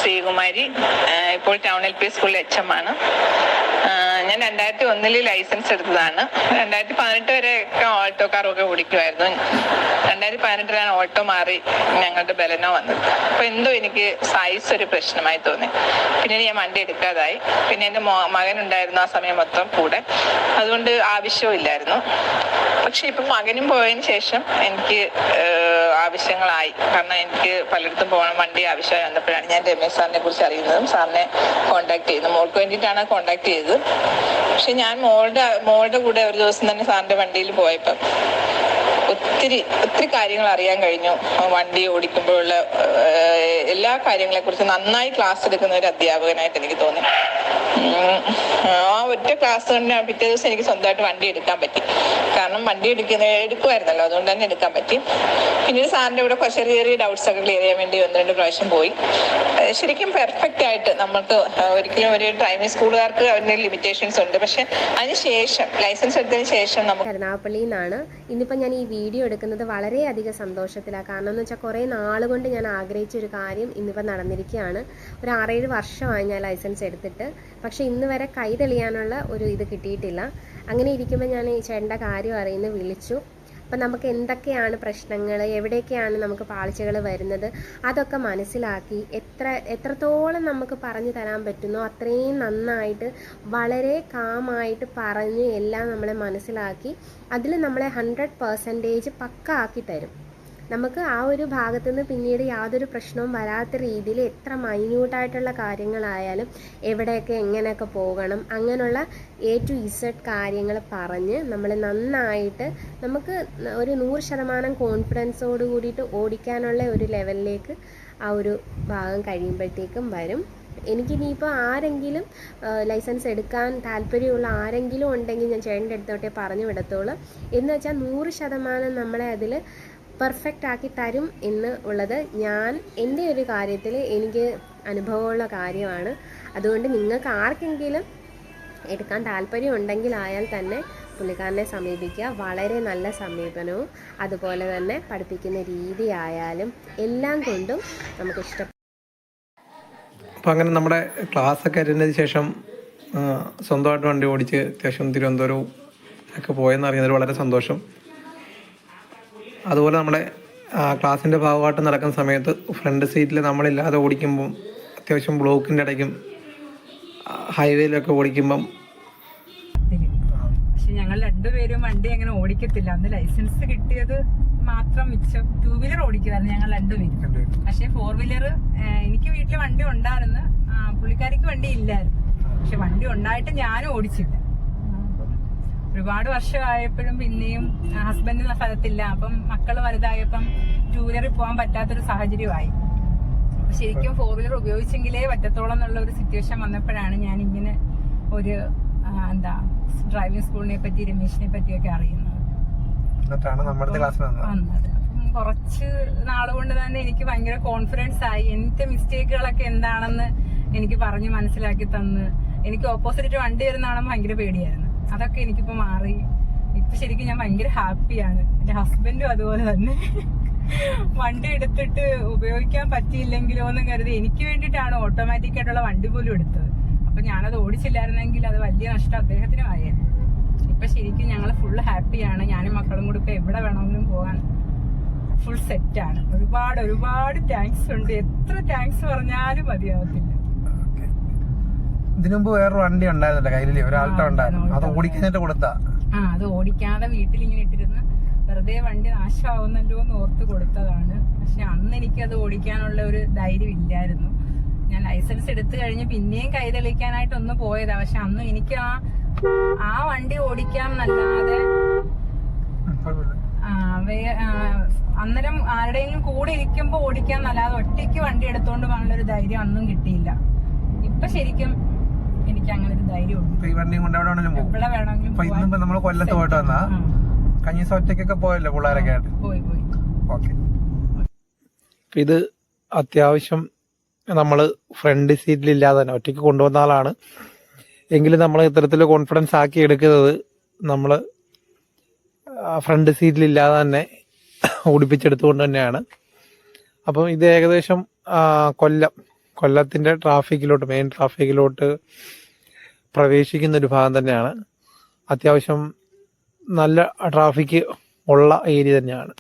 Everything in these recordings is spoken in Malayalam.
ശ്രീകുമാരി. ഇപ്പോൾ ടൗൺ LP സ്കൂളിൽ HM ആണ്. ഞാൻ 2001 ലൈസൻസ് എടുത്തതാണ്. 2018 വരെയൊക്കെ ഓൾട്ടോ കാറൊക്കെ ഓടിക്കുമായിരുന്നു. 2018 ഓട്ടോ മാറി ഞങ്ങളുടെ ബലനോ വന്നത്. അപ്പോൾ എന്തോ എനിക്ക് സൈസ് ഒരു പ്രശ്നമായി തോന്നി. പിന്നെ ഞാൻ വണ്ടി എടുക്കാതായി. പിന്നെ എൻ്റെ മകനുണ്ടായിരുന്നു ആ സമയം മൊത്തം കൂടെ, അതുകൊണ്ട് ആവശ്യമില്ലായിരുന്നു. പക്ഷെ ഇപ്പം മകനും പോയതിന് ശേഷം എനിക്ക് ആവശ്യങ്ങളായി. കാരണം എനിക്ക് പലയിടത്തും പോകണം, വണ്ടി ആവശ്യമായി വന്നപ്പോഴാണ് ഞാൻ രമേശ് സാറിനെ കുറിച്ച് അറിയുന്നതും സാറിനെ കോൺടാക്ട് ചെയ്യുന്നത്. മോൾക്ക് വേണ്ടിയിട്ടാണ് കോൺടാക്ട് ചെയ്തത്. പക്ഷെ ഞാൻ മോളുടെ കൂടെ ഒരു ദിവസം തന്നെ സാറിന്റെ വണ്ടിയിൽ പോയപ്പോൾ ഒത്തിരി കാര്യങ്ങൾ അറിയാൻ കഴിഞ്ഞു. വണ്ടി ഓടിക്കുമ്പോഴുള്ള എല്ലാ കാര്യങ്ങളെ കുറിച്ച് നന്നായി ക്ലാസ് എടുക്കുന്ന ഒരു അധ്യാപകനായിട്ട് എനിക്ക് തോന്നി. ആ ഒറ്റ ക്ലാസ് കൊണ്ട് പിറ്റേ ദിവസം എനിക്ക് സ്വന്തമായിട്ട് വണ്ടി എടുക്കാൻ പറ്റി. കാരണം വണ്ടി എടുക്കുമായിരുന്നല്ലോ, അതുകൊണ്ട് തന്നെ എടുക്കാൻ പറ്റി. പിന്നീട് സാറിന്റെ കൂടെ ചെറിയ ചെറിയ ഡൗട്ട്സ് ഒക്കെ ക്ലിയർ ചെയ്യാൻ വേണ്ടി 1-2 പ്രാവശ്യം പോയി. ശരിക്കും പെർഫെക്റ്റ് ആയിട്ട് നമുക്ക് ഒരിക്കലും ഒരു ഡ്രൈവിംഗ് സ്കൂളുകാർക്ക് അതിന്റെ ലിമിറ്റേഷൻസ് ഉണ്ട്. പക്ഷെ അതിനുശേഷം ലൈസൻസ് എടുത്തതിന് ശേഷം നമുക്ക് കരുനാഗപ്പള്ളിയിൽ നിന്നാണ് ഇന്നിപ്പോൾ ഞാൻ ഈ വീഡിയോ എടുക്കുന്നത്. വളരെയധികം സന്തോഷത്തിലാണ്. കാരണം എന്ന് വെച്ചാൽ കുറേ നാളുകൊണ്ട് ഞാൻ ആഗ്രഹിച്ച ഒരു കാര്യം ഇന്നിപ്പോൾ നടന്നിരിക്കുകയാണ്. ഒരു 6-7 വർഷമായി ഞാൻ ലൈസൻസ് എടുത്തിട്ട്. പക്ഷേ ഇന്ന് വരെ കൈ തെളിയാനുള്ള ഒരു ഇത് കിട്ടിയിട്ടില്ല. അങ്ങനെ ഇരിക്കുമ്പോൾ ഞാൻ ഈ ചേട്ടൻ്റെ കാര്യം അറിയുന്ന വിളിച്ചു. അപ്പം നമുക്ക് എന്തൊക്കെയാണ് പ്രശ്നങ്ങൾ, എവിടെയൊക്കെയാണ് നമുക്ക് പാളിച്ചകൾ വരുന്നത്, അതൊക്കെ മനസ്സിലാക്കി എത്രത്തോളം നമുക്ക് പറഞ്ഞു തരാൻ പറ്റുന്നോ അത്രയും നന്നായിട്ട് വളരെ കാമായിട്ട് പറഞ്ഞ് എല്ലാം നമ്മളെ മനസ്സിലാക്കി അതിൽ നമ്മളെ 100% പക്ക ആക്കി തരും. നമുക്ക് ആ ഒരു ഭാഗത്തു നിന്ന് പിന്നീട് യാതൊരു പ്രശ്നവും വരാത്ത രീതിയിൽ എത്ര മൈന്യൂട്ടായിട്ടുള്ള കാര്യങ്ങളായാലും എവിടെയൊക്കെ എങ്ങനെയൊക്കെ പോകണം അങ്ങനെയുള്ള A to Z കാര്യങ്ങൾ പറഞ്ഞ് നമ്മളെ നന്നായിട്ട് നമുക്ക് ഒരു 100% കോൺഫിഡൻസോട് കൂടിയിട്ട് ഓടിക്കാനുള്ള ഒരു ലെവലിലേക്ക് ആ ഒരു ഭാഗം കഴിയുമ്പോഴത്തേക്കും വരും. എനിക്കിനിയിപ്പോൾ ആരെങ്കിലും ലൈസൻസ് എടുക്കാൻ താല്പര്യമുള്ള ആരെങ്കിലും ഉണ്ടെങ്കിൽ ഞാൻ ചേട്ടൻ്റെ അടുത്തോട്ടേ പറഞ്ഞു വിടത്തുള്ളൂ. എന്ന് വെച്ചാൽ 100% നമ്മളെ അതിൽ പെർഫെക്റ്റ് ആക്കി തരും എന്ന് ഉള്ളത് ഞാൻ എൻ്റെ ഒരു കാര്യത്തിൽ എനിക്ക് അനുഭവമുള്ള കാര്യമാണ്. അതുകൊണ്ട് നിങ്ങൾക്ക് ആർക്കെങ്കിലും എടുക്കാൻ താല്പര്യം ഉണ്ടെങ്കിലായാൽ തന്നെ പുള്ളിക്കാരനെ സമീപിക്കുക. വളരെ നല്ല സമീപനവും അതുപോലെ തന്നെ പഠിപ്പിക്കുന്ന രീതി ആയാലും എല്ലാം കൊണ്ടും നമുക്ക് ഇഷ്ടപ്പെടും. അപ്പോൾ അങ്ങനെ നമ്മുടെ ക്ലാസ്സൊക്കെ അറ്റൻഡ് ശേഷം സ്വന്തമായിട്ട് വണ്ടി ഓടിച്ച് അത്യാവശ്യം തിരുവനന്തപുരവും ഒക്കെ പോയെന്ന് അറിയുന്നതിൽ വളരെ സന്തോഷം. അതുപോലെ നമ്മുടെ ക്ലാസ്സിൻ്റെ ഭാഗമായിട്ട് നടക്കുന്ന സമയത്ത് ഫ്രണ്ട് സീറ്റിൽ നമ്മളില്ലാതെ ഓടിക്കുമ്പം അത്യാവശ്യം ബ്ലോക്കിൻ്റെ ഇടയ്ക്കും ഹൈവേയിലൊക്കെ ഓടിക്കുമ്പം പക്ഷെ ഞങ്ങൾ രണ്ടുപേരും വണ്ടി അങ്ങനെ ഓടിക്കത്തില്ല. അന്ന് ലൈസൻസ് കിട്ടിയത് മാത്രം മിച്ചം 2 വീലർ ഓടിക്കുമായിരുന്നു ഞങ്ങൾ രണ്ടുപേരും. പക്ഷെ 4 വീലർ എനിക്ക് വീട്ടിൽ വണ്ടി ഉണ്ടായിരുന്നു, പുള്ളിക്കാരിക്ക് വണ്ടി ഇല്ലായിരുന്നു. പക്ഷെ വണ്ടി ഉണ്ടായിട്ട് ഞാനും ഓടിച്ചില്ല. ഒരുപാട് വർഷമായപ്പോഴും പിന്നെയും ഹസ്ബൻഡ് സ്ഥലത്തില്ല. അപ്പം മക്കൾ വലുതായപ്പം 2 വീലറിൽ പോകാൻ പറ്റാത്തൊരു സാഹചര്യമായി. ശരിക്കും 4 വീലർ ഉപയോഗിച്ചെങ്കിലേ പറ്റത്തോളം എന്നുള്ള ഒരു സിറ്റുവേഷൻ വന്നപ്പോഴാണ് ഞാൻ ഇങ്ങനെ ഒരു ഡ്രൈവിംഗ് സ്കൂളിനെ പറ്റി രമേശിനെ പറ്റിയൊക്കെ അറിയുന്നത്. വന്നത് അപ്പം കുറച്ച് നാളുകൊണ്ട് തന്നെ എനിക്ക് ഭയങ്കര കോൺഫിഡൻസ് ആയി. എന്റെ മിസ്റ്റേക്കുകളൊക്കെ എന്താണെന്ന് എനിക്ക് പറഞ്ഞ് മനസ്സിലാക്കി തന്ന്. എനിക്ക് ഓപ്പോസിറ്റ് വണ്ടി വരുന്നതാണെന്ന് ഭയങ്കര പേടിയായിരുന്നു. അതൊക്കെ എനിക്കിപ്പോ മാറി. ഇപ്പൊ ശരിക്കും ഞാൻ ഭയങ്കര ഹാപ്പിയാണ്. എന്റെ ഹസ്ബൻഡും അതുപോലെ തന്നെ. വണ്ടി എടുത്തിട്ട് ഉപയോഗിക്കാൻ പറ്റിയില്ലെങ്കിലോ എന്ന് കരുതി എനിക്ക് വേണ്ടിയിട്ടാണ് ഓട്ടോമാറ്റിക് ആയിട്ടുള്ള വണ്ടി പോലും എടുത്തത്. അപ്പൊ ഞാനത് ഓടിച്ചില്ലായിരുന്നെങ്കിൽ അത് വലിയ നഷ്ടം അദ്ദേഹത്തിനും ആയിരുന്നു. ഇപ്പൊ ശരിക്കും ഞങ്ങൾ ഫുൾ ഹാപ്പിയാണ്. ഞാനും മക്കളും കൂടി ഇപ്പൊ എവിടെ വേണമെങ്കിലും പോകാൻ ഫുൾ സെറ്റാണ്. ഒരുപാട് താങ്ക്സ് ഉണ്ട്. എത്ര താങ്ക്സ് പറഞ്ഞാലും മതിയാവത്തില്ല. ഇതിനുമ്പ് വേറൊരു വണ്ടി ഉണ്ടായിരുന്നല്ലോ കയ്യില്, ഒരാൾട്ടോ ഉണ്ടായിരുന്നു. അത് ഓടിക്കാനായിട്ട് കൊടുത്താ? അത് ഓടിക്കാതെ വീട്ടിൽ ഇങ്ങനെ ഇട്ടിരുന്ന് വെറുതെ വണ്ടി നാശമാവുന്നല്ലോ എന്ന് ഓർത്ത് കൊടുത്തതാണ്. പക്ഷെ അന്ന് എനിക്കത് ഓടിക്കാനുള്ള ഒരു ധൈര്യം ഇല്ലായിരുന്നു. ഞാൻ ലൈസൻസ് എടുത്തു കഴിഞ്ഞ് പിന്നെയും കൈ തെളിയിക്കാനായിട്ട് ഒന്ന് പോയതാ. പക്ഷെ അന്ന് എനിക്ക് ആ വണ്ടി ഓടിക്കാം എന്നല്ലാതെ അന്നേരം ആരുടെയെങ്കിലും കൂടെ ഇരിക്കുമ്പോ ഓടിക്കാന്നല്ലാതെ ഒറ്റയ്ക്ക് വണ്ടി എടുത്തോണ്ട് പോകാനുള്ള ഒരു ധൈര്യം അന്നും കിട്ടിയില്ല. ഇപ്പൊ ശരിക്കും എനിക്ക് അങ്ങനെ ഒരു ധൈര്യം ഉണ്ട്. എവിടെ വേണമെങ്കിലും നമ്മള് കൊല്ലത്ത് പോയിട്ട് വന്നാ കഞ്ഞീസ ഒറ്റയ്ക്കൊക്കെ പോയല്ലോ പിള്ളേരൊക്കെ ആയിട്ട്? പോയി. ഇത് അത്യാവശ്യം നമ്മള് ഫ്രണ്ട് സീറ്റിലില്ലാതെ തന്നെ ഒറ്റയ്ക്ക് കൊണ്ടുവന്ന ആളാണ്. എങ്കിലും നമ്മൾ ഇത്തരത്തിൽ കോൺഫിഡൻസ് ആക്കി എടുക്കുന്നത് നമ്മള് ഫ്രണ്ട് സീറ്റിലില്ലാതെ തന്നെ ഓടിപ്പിച്ചെടുത്തുകൊണ്ട് തന്നെയാണ്. അപ്പം ഇത് ഏകദേശം കൊല്ലം കൊല്ലത്തിൻ്റെ ട്രാഫിക്കിലോട്ട്, മെയിൻ ട്രാഫിക്കിലോട്ട് പ്രവേശിക്കുന്ന ഒരു ഭാഗം തന്നെയാണ്. അത്യാവശ്യം നല്ല ട്രാഫിക് ഉള്ള ഏരിയ തന്നെയാണ്.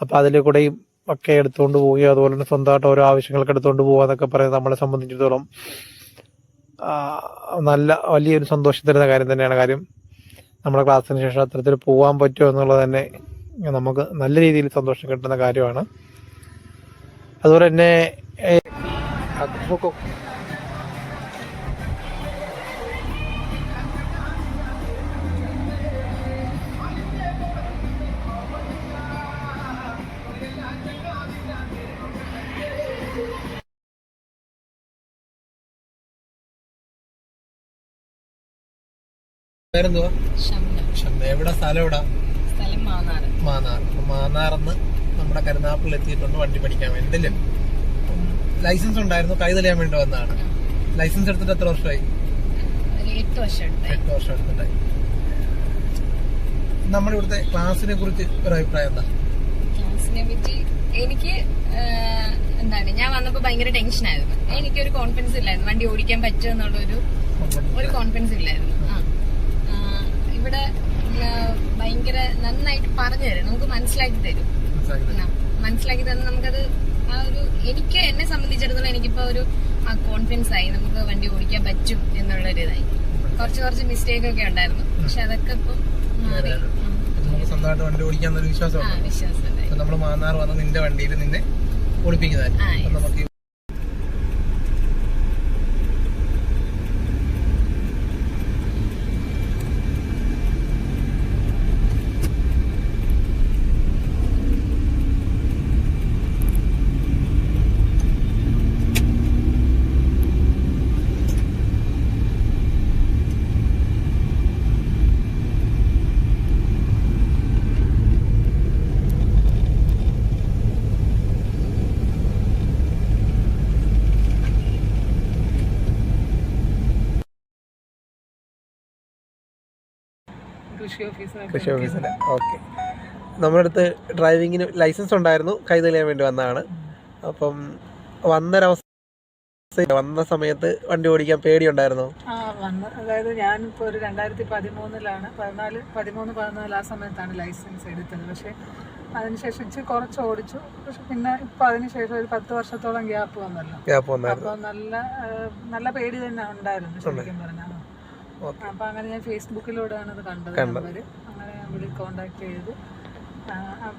അപ്പോൾ അതിൽ കൂടെയും ഒക്കെ എടുത്തുകൊണ്ട് പോവുകയോ അതുപോലെ തന്നെ സ്വന്തമായിട്ട് ഓരോ ആവശ്യങ്ങൾക്ക് എടുത്തുകൊണ്ട് പോകുക എന്നൊക്കെ പറയുന്നത് നമ്മളെ സംബന്ധിച്ചിടത്തോളം നല്ല വലിയൊരു സന്തോഷം തരുന്ന കാര്യം തന്നെയാണ്. കാര്യം നമ്മുടെ ക്ലാസ്സിന് ശേഷം അത്തരത്തിൽ പോകാൻ പറ്റുമോ എന്നുള്ളത് തന്നെ നമുക്ക് നല്ല രീതിയിൽ സന്തോഷം കിട്ടുന്ന കാര്യമാണ്. അതുപോലെ തന്നെ പേരെന്തുവാ? എവിടെ സ്ഥലം? എവിടാ? മാന്നാർന്ന് നമ്മുടെ കരുനാഗപ്പള്ളി എത്തിയിട്ടുണ്ട് വണ്ടി പഠിക്കാൻ വേണ്ടി. ലൈസൻസ് ഉണ്ടായിരുന്നു, കൈ തെളിയാൻ വേണ്ടി വന്നതാണ്. ലൈസൻസ് എടുത്തിട്ട് എത്ര വർഷമായി? 8 വർഷം എടുത്തിട്ടായി. നമ്മുടെ ഇവിടുത്തെ ക്ലാസ്സിനെ കുറിച്ച് ഒരു അഭിപ്രായം എന്താ? ക്ലാസ്സിനെ പറ്റി എനിക്ക് എന്താണ്, ഞാൻ വന്നപ്പോ ഭയങ്കര ടെൻഷൻ ആയിരുന്നു. എനിക്കൊരു കോൺഫിഡൻസ് ഇല്ലായിരുന്നു വണ്ടി ഓടിക്കാൻ പറ്റുമോ എന്നുള്ളൊരു കോൺഫിഡൻസ് ഇല്ലായിരുന്നു. ഇവിടെ ഭയങ്കര നന്നായിട്ട് പറഞ്ഞു തരും, നമുക്ക് മനസ്സിലാക്കി തരും. മനസ്സിലാക്കി തന്ന് നമുക്കത് ആ ഒരു, എനിക്ക് എന്നെ സംബന്ധിച്ചിടത്തോളം എനിക്കിപ്പോ ഒരു കോൺഫിഡൻസ് ആയി, നമുക്ക് വണ്ടി ഓടിക്കാൻ പറ്റും എന്നുള്ളൊരു ഇതായി. കുറച്ച് മിസ്റ്റേക്ക് ഒക്കെ ഉണ്ടായിരുന്നു, പക്ഷെ അതൊക്കെ ഇപ്പം മാറി. സ്വന്തമായിട്ട് വണ്ടി ഓടിക്കാന്നൊരു വിശ്വാസം. നമ്മൾ മാന്നാർ വന്ന് നിന്റെ വണ്ടിയിൽ നിന്നെ ഓടിപ്പിക്കുന്നതായിരുന്നു. നമുക്ക് കൃഷി ഓഫീസിലെ ഓക്കെ. നമ്മുടെ അടുത്ത് ഡ്രൈവിങ്ങിന് ലൈസൻസ് ഉണ്ടായിരുന്നു, കൈ തെളിയാൻ വേണ്ടി വന്നതാണ്. അപ്പം വന്ന സമയത്ത് വണ്ടി ഓടിക്കാൻ പേടിയുണ്ടായിരുന്നോ? അതായത് ഞാനിപ്പോ ഒരു 2013 14 ആ സമയത്താണ് ലൈസൻസ് എടുത്തത്. പക്ഷെ അതിനുശേഷം കുറച്ച് ഓടിച്ചു. പക്ഷെ പിന്നെ ഇപ്പൊ അതിനുശേഷം ഒരു 10 വർഷത്തോളം ഗ്യാപ്പ് വന്നല്ലോ. അപ്പൊ നല്ല പേടി തന്നെ ഉണ്ടായിരുന്നു ശരിക്കും പറഞ്ഞാൽ. അപ്പൊ അങ്ങനെ ഞാൻ ഫേസ്ബുക്കിലൂടെയാണ് അത് കണ്ടത്. നമ്പര് അങ്ങനെ ഞാൻ കോണ്ടാക്ട് ചെയ്തു.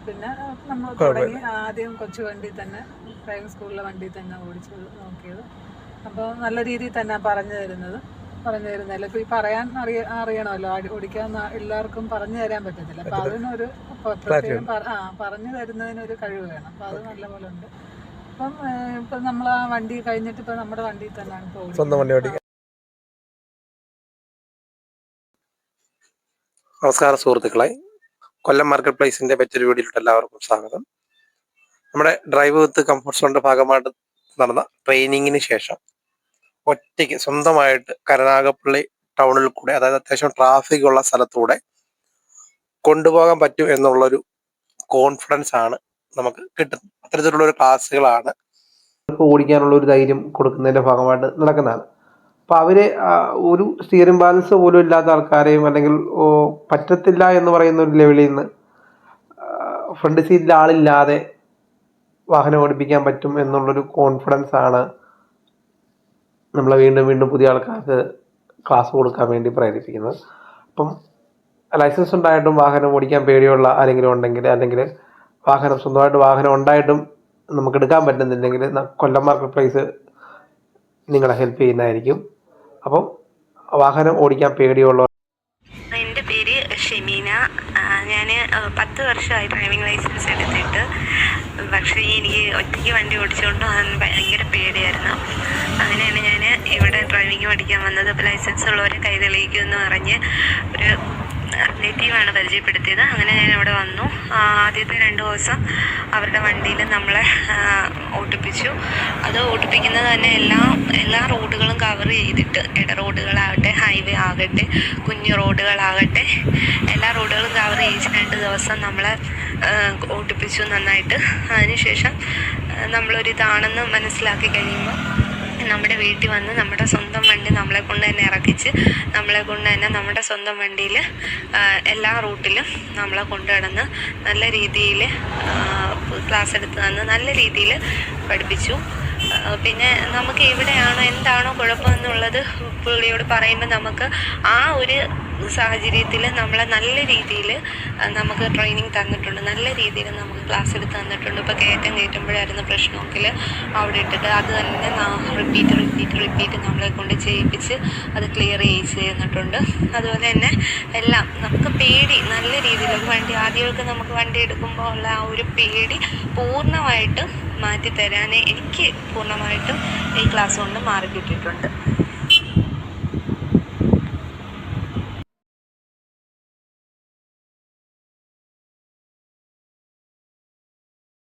പിന്നെ നമ്മൾ തുടങ്ങി. ആദ്യം കൊച്ചു വണ്ടി തന്നെ, ഡ്രൈവിംഗ് സ്കൂളിലെ വണ്ടി തന്നെ ഓടിച്ച് നോക്കിയത്. അപ്പോൾ നല്ല രീതിയിൽ തന്നെ പറഞ്ഞു തരുന്നില്ല. ഇപ്പൊ ഈ പറയാൻ അറിയണമല്ലോ, ഓടിക്കാൻ എല്ലാവർക്കും പറഞ്ഞു തരാൻ പറ്റത്തില്ല. അപ്പൊ അതിനൊരു പ്രത്യേകം പറഞ്ഞു തരുന്നതിനൊരു കഴിവ് വേണം. അപ്പൊ അത് നല്ലപോലെ ഉണ്ട്. അപ്പം ഇപ്പൊ നമ്മൾ ആ വണ്ടി കഴിഞ്ഞിട്ട് ഇപ്പൊ നമ്മുടെ വണ്ടി തന്നെയാണ് ഇപ്പോൾ. നമസ്കാരം സുഹൃത്തുക്കളെ, കൊല്ലം മാർക്കറ്റ് പ്ലേസിന്റെ മറ്റൊരു വീഡിയോയിലോട്ട് എല്ലാവർക്കും സ്വാഗതം. നമ്മുടെ ഡ്രൈവ് വിത്ത് കംഫർട്ട് സോണിന്റെ ഭാഗമായിട്ട് നടന്ന ട്രെയിനിങ്ങിന് ശേഷം ഒറ്റയ്ക്ക് സ്വന്തമായിട്ട് കരുനാഗപ്പള്ളി ടൗണിൽ കൂടെ, അതായത് അത്യാവശ്യം ട്രാഫിക് ഉള്ള സ്ഥലത്തൂടെ കൊണ്ടുപോകാൻ പറ്റും എന്നുള്ളൊരു കോൺഫിഡൻസ് ആണ് നമുക്ക് കിട്ടുന്നത്. അത്തരത്തിലുള്ള ഒരു ക്ലാസ്സുകളാണ് ഓടിക്കാനുള്ള ഒരു ധൈര്യം കൊടുക്കുന്നതിന്റെ ഭാഗമായിട്ട് നടക്കുന്നതാണ്. അപ്പോൾ അവര് ഒരു സ്റ്റിയറിംഗ് ബാലൻസ് പോലും ഇല്ലാത്ത ആൾക്കാരെയും, അല്ലെങ്കിൽ പറ്റത്തില്ല എന്ന് പറയുന്ന ഒരു ലെവലിൽ നിന്ന് ഫ്രണ്ട് സീറ്റിൽ ആളില്ലാതെ വാഹനം ഓടിപ്പിക്കാൻ പറ്റും എന്നുള്ളൊരു കോൺഫിഡൻസ് ആണ് നമ്മളെ വീണ്ടും പുതിയ ആൾക്കാർക്ക് ക്ലാസ് കൊടുക്കാൻ വേണ്ടി പ്രേരിപ്പിക്കുന്നത്. അപ്പം ലൈസൻസ് ഉണ്ടായിട്ടും വാഹനം ഓടിക്കാൻ പേടിയുള്ള ആരെങ്കിലും ഉണ്ടെങ്കിൽ, അല്ലെങ്കിൽ സ്വന്തമായിട്ട് വാഹനം ഉണ്ടായിട്ടും നമുക്ക് എടുക്കാൻ പറ്റുന്നില്ലെങ്കിൽ, കൊല്ലം മാർക്കറ്റ് പ്ലേസ് നിങ്ങളെ ഹെൽപ്പ് ചെയ്യുന്നതായിരിക്കും. അപ്പം വാഹനം ഓടിക്കാൻ പേടിയുള്ള. എൻ്റെ പേര് ഷെമീന. ഞാൻ 10 വർഷമായി ഡ്രൈവിംഗ് ലൈസൻസ് എടുത്തിട്ട്. പക്ഷേ എനിക്ക് ഒറ്റയ്ക്ക് വണ്ടി ഓടിച്ചുകൊണ്ട് ഭയങ്കര പേടിയായിരുന്നു. അങ്ങനെയാണ് ഞാൻ ഇവിടെ ഡ്രൈവിംഗ് പഠിക്കാൻ വന്നത്. അപ്പോൾ ലൈസൻസ് ഉള്ളവരെ കൈ തെളിയിക്കുമെന്ന് പറഞ്ഞ് ഒരു റിലേറ്റീവാണ് പരിചയപ്പെടുത്തിയത്. അങ്ങനെ ഞാൻ ഇവിടെ വന്നു. ആദ്യത്തെ 2 ദിവസം അവരുടെ വണ്ടിയിൽ നമ്മളെ ഓടിപ്പിച്ചു. അത് ഓടിപ്പിക്കുന്നത് തന്നെ എല്ലാ റോഡുകളും കവർ ചെയ്തിട്ട്, ഇട റോഡുകളാകട്ടെ, ഹൈവേ ആകട്ടെ, കുഞ്ഞു റോഡുകളാകട്ടെ, എല്ലാ റോഡുകളും കവർ ചെയ്ത് 2 ദിവസം നമ്മളെ ഓടിപ്പിച്ചു നന്നായിട്ട്. അതിനുശേഷം നമ്മളൊരിതാണെന്ന് മനസ്സിലാക്കി കഴിയുമ്പോൾ നമ്മുടെ വീട്ടിൽ വന്ന് നമ്മുടെ സ്വന്തം വണ്ടി നമ്മളെ കൊണ്ട് തന്നെ ഇറക്കിച്ച് നമ്മളെ കൊണ്ട് തന്നെ നമ്മുടെ സ്വന്തം വണ്ടിയിൽ എല്ലാ റൂട്ടിലും നമ്മളെ കൊണ്ടുനടന്ന് നല്ല രീതിയിൽ ക്ലാസ് എടുത്ത് തന്ന് നല്ല രീതിയിൽ പഠിപ്പിച്ചു. പിന്നെ നമുക്ക് എവിടെയാണോ എന്താണോ കുഴപ്പമെന്നുള്ളത് പുള്ളിയോട് പറയുമ്പോൾ നമുക്ക് ആ ഒരു സാഹചര്യത്തിൽ നമ്മളെ നല്ല രീതിയിൽ നമുക്ക് ട്രെയിനിങ് തന്നിട്ടുണ്ട്, നല്ല രീതിയിൽ നമുക്ക് ക്ലാസ് എടുത്ത് തന്നിട്ടുണ്ട്. ഇപ്പോൾ കയറ്റുമ്പോഴായിരുന്നു പ്രശ്നമെങ്കിൽ അവിടെ ഇട്ടിട്ട് അത് തന്നെ റിപ്പീറ്റ് നമ്മളെ കൊണ്ട് ചെയ്യിപ്പിച്ച് അത് ക്ലിയർ ചെയ്യിച്ച് തന്നിട്ടുണ്ട്. അതുപോലെ തന്നെ എല്ലാം നമുക്ക് പേടി നല്ല രീതിയിൽ ആദ്യമൊക്കെ നമുക്ക് വണ്ടി എടുക്കുമ്പോൾ ഉള്ള ആ ഒരു പേടി പൂർണ്ണമായിട്ടും മാറ്റിത്തരാൻ എനിക്ക് പൂർണ്ണമായിട്ടും ഈ ക്ലാസ് കൊണ്ട് മാറിക്കിട്ടിയിട്ടുണ്ട്.